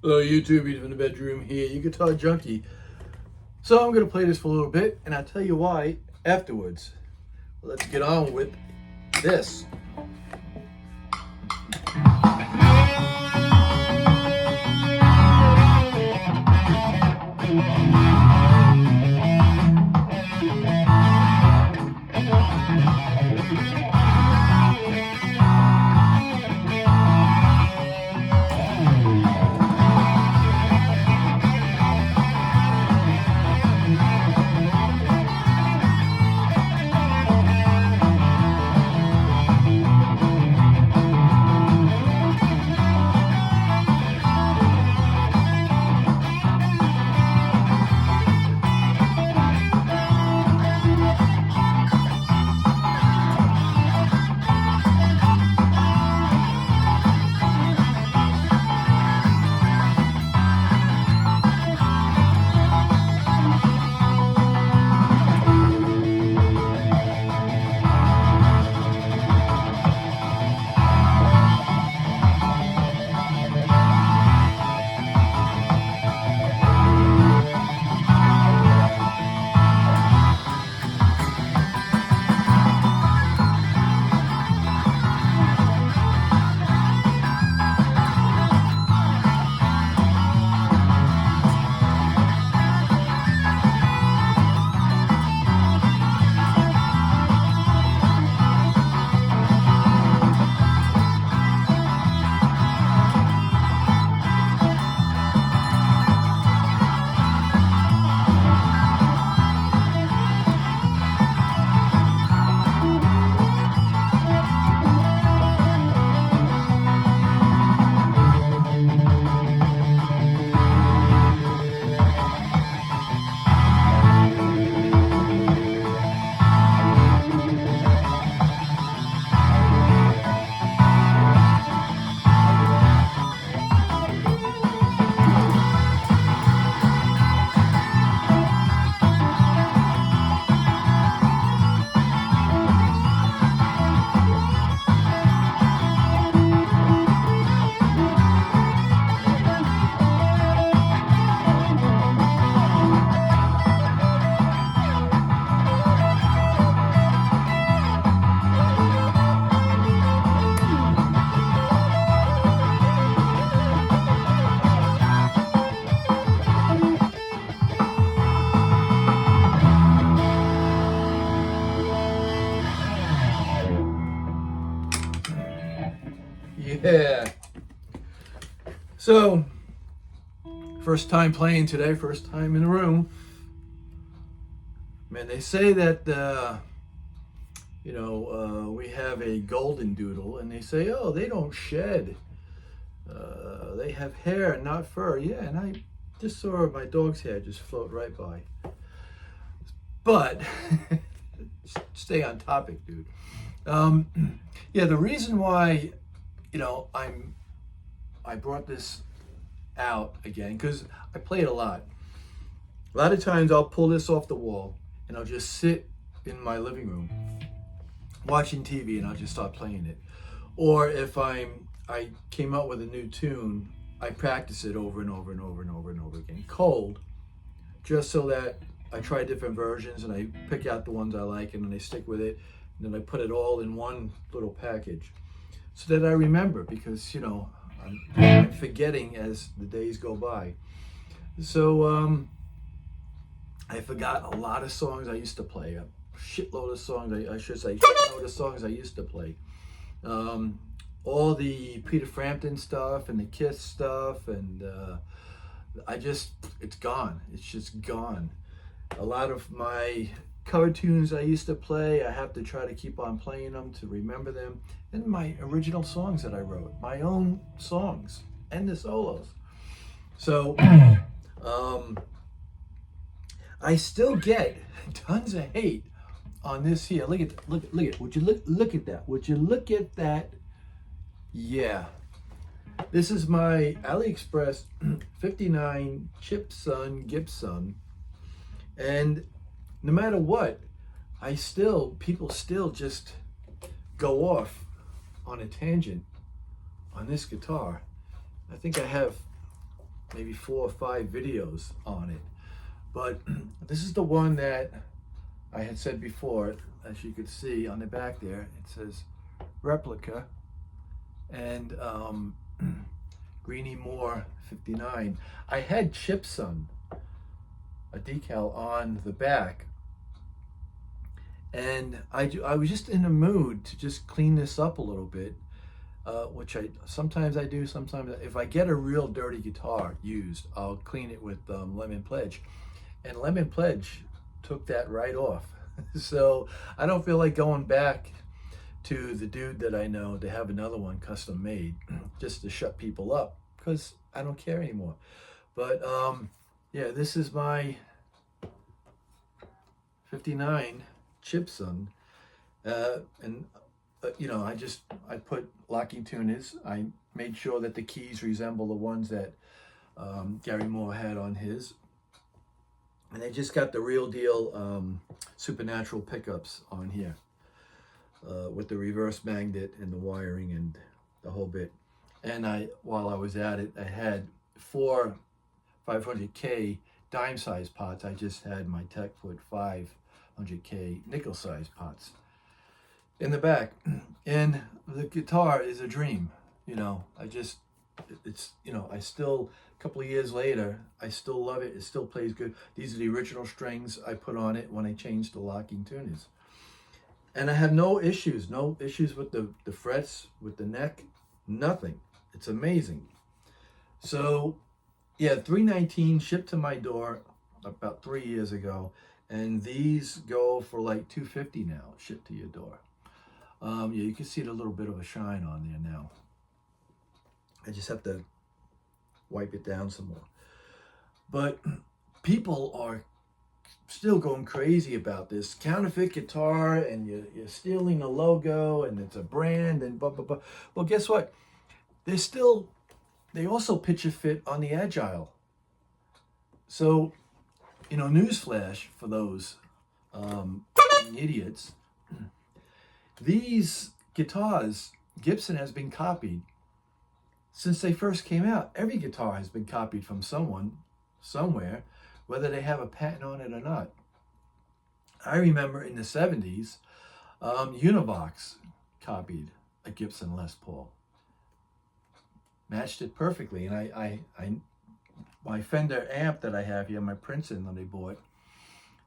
Hello YouTube, Eat in the bedroom here, you guitar junkie. So I'm going to play this for a little bit and I'll tell you why afterwards. Let's get on with this. Yeah. So, first time playing today, first time in the room. Man, they say that, we have a golden doodle, and they say, oh, they don't shed. They have hair, not fur. Yeah, and I just saw my dog's hair just float right by. But, stay on topic, dude. Yeah, the reason why I brought this out again because I play it a lot. A lot of times I'll pull this off the wall and I'll just sit in my living room watching TV and I'll just start playing it. Or if I came out with a new tune, I practice it over and over and over and over and over again, cold, just so that I try different versions and I pick out the ones I like and then I stick with it and then I put it all in one little package. So that I remember, because I'm forgetting as the days go by. So I forgot a lot of songs I used to play, a shitload of songs. I should say shitload of songs I used to play. All the Peter Frampton stuff and the Kiss stuff, and it's gone. It's just gone. A lot of my cover tunes I used to play, I have to try to keep on playing them to remember them, and my original songs that I wrote, my own songs and the solos. So I still get tons of hate on this here. Look at would you look at that? Would you look at that? Yeah, this is my AliExpress 59 Chipson Gibson, and no matter what, people still just go off on a tangent on this guitar. I think I have maybe 4 or 5 videos on it. But this is the one that I had said before, as you could see on the back there, it says Replica, and Greeny Moore 59. I had Chipson, a decal on the back, and I was just in the mood to just clean this up a little bit, which sometimes I do. Sometimes if I get a real dirty guitar used, I'll clean it with Lemon Pledge, and Lemon Pledge took that right off. So I don't feel like going back to the dude that I know to have another one custom made just to shut people up, because I don't care anymore. But yeah, this is my 59 Chibson, and you know, I put locking tuners. I made sure that the keys resemble the ones that Gary Moore had on his, and they just got the real deal Supernatural pickups on here, with the reverse magnet and the wiring and the whole bit. And while I was at it, I had 4 500K dime size pots. I just had my tech put 500K nickel size pots in the back. And the guitar is a dream, you know. It's, you know, I still, a couple of years later, I still love it. It still plays good. These are the original strings I put on it when I changed the locking tuners. And I have no issues with the frets, with the neck, nothing. It's amazing. So yeah, 319 shipped to my door about 3 years ago, and these go for like $250 now, shipped to your door. Yeah, you can see the little bit of a shine on there now. I just have to wipe it down some more. But people are still going crazy about this counterfeit guitar, and you're stealing the logo, and it's a brand, and blah, blah, blah. Well, guess what? They also picture fit on the Agile. So, you know, newsflash for those idiots. These guitars, Gibson has been copied since they first came out. Every guitar has been copied from someone, somewhere, whether they have a patent on it or not. I remember in the 70s, Univox copied a Gibson Les Paul. Matched it perfectly. And my Fender amp that I have here, my Princeton that I bought,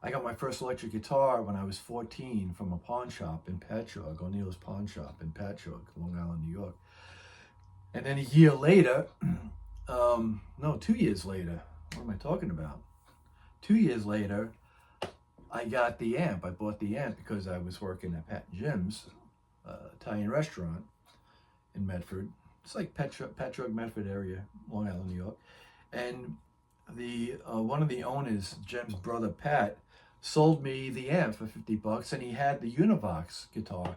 I got my first electric guitar when I was 14 from a pawn shop in Patchogue, O'Neill's Pawn Shop in Patchogue, Long Island, New York. And then a year later, no, 2 years later, what am I talking about? 2 years later, I got the amp. I bought the amp because I was working at Pat and Jim's Italian restaurant in Medford. It's like Patchogue, Medford area, Long Island, New York. And the one of the owners, Jim's brother Pat, sold me the amp for $50, and he had the Univox guitar,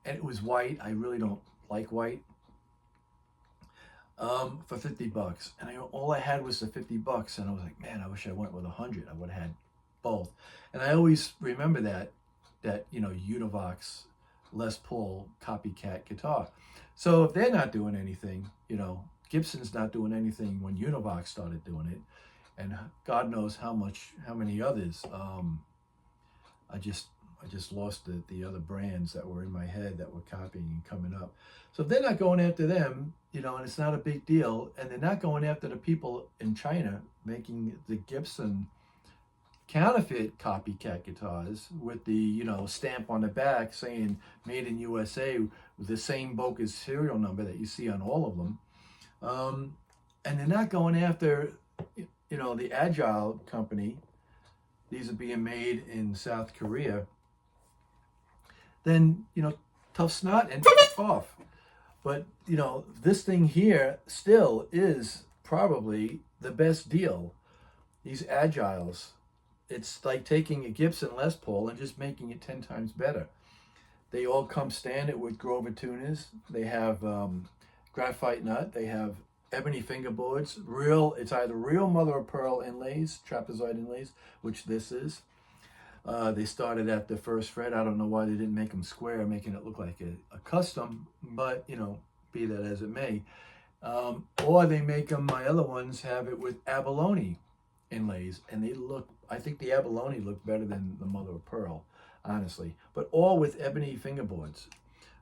and it was white. I really don't like white. For $50, and all I had was the $50, and I was like, man, I wish I went with 100. I would have had both. And I always remember that you know, Univox Les Paul copycat guitar. So if they're not doing anything, you know, Gibson's not doing anything when Univox started doing it, and God knows how many others. I just lost the other brands that were in my head that were copying and coming up. So if they're not going after them, you know, and it's not a big deal, and they're not going after the people in China making the Gibson counterfeit copycat guitars with the, you know, stamp on the back saying made in USA with the same bogus serial number that you see on all of them. And they're not going after, you know, the Agile company. These are being made in South Korea. Then, you know, tough snot and off. But, you know, this thing here still is probably the best deal. These Agiles. It's like taking a Gibson Les Paul and just making it 10 times better. They all come standard with Grover tuners. They have graphite nut. They have ebony fingerboards. It's either real mother of pearl inlays, trapezoid inlays, which this is. They started at the first fret. I don't know why they didn't make them square, making it look like a custom, but, you know, be that as it may. Or they make them, my other ones have it with abalone inlays, and they look, I think the abalone look better than the mother of pearl, honestly. But all with ebony fingerboards.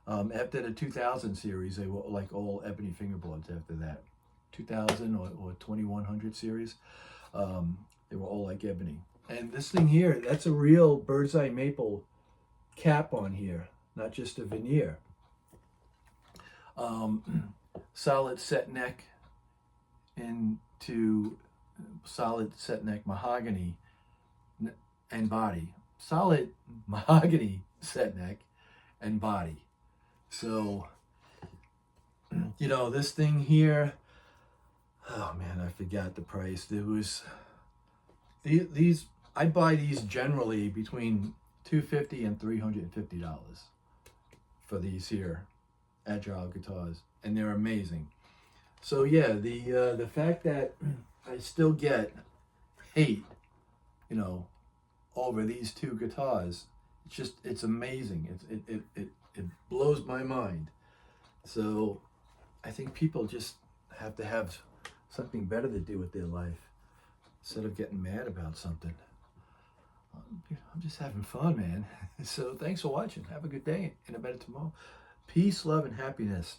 After the 2000 series, they were like all ebony fingerboards after that. 2000 or 2100 series, they were all like ebony. And this thing here, that's a real bird's eye maple cap on here, not just a veneer. Solid set neck into solid set neck mahogany and body. Solid mahogany set neck and body. So, you know, this thing here, oh man, I forgot the price. There was these I buy these generally between $250 and $350 for these here Agile guitars, and they're amazing. So yeah, the fact that I still get hate, you know, over these two guitars, it's amazing. It blows my mind. So I think people just have to have something better to do with their life instead of getting mad about something. I'm just having fun, man. So thanks for watching. Have a good day and a better tomorrow. Peace, love, and happiness.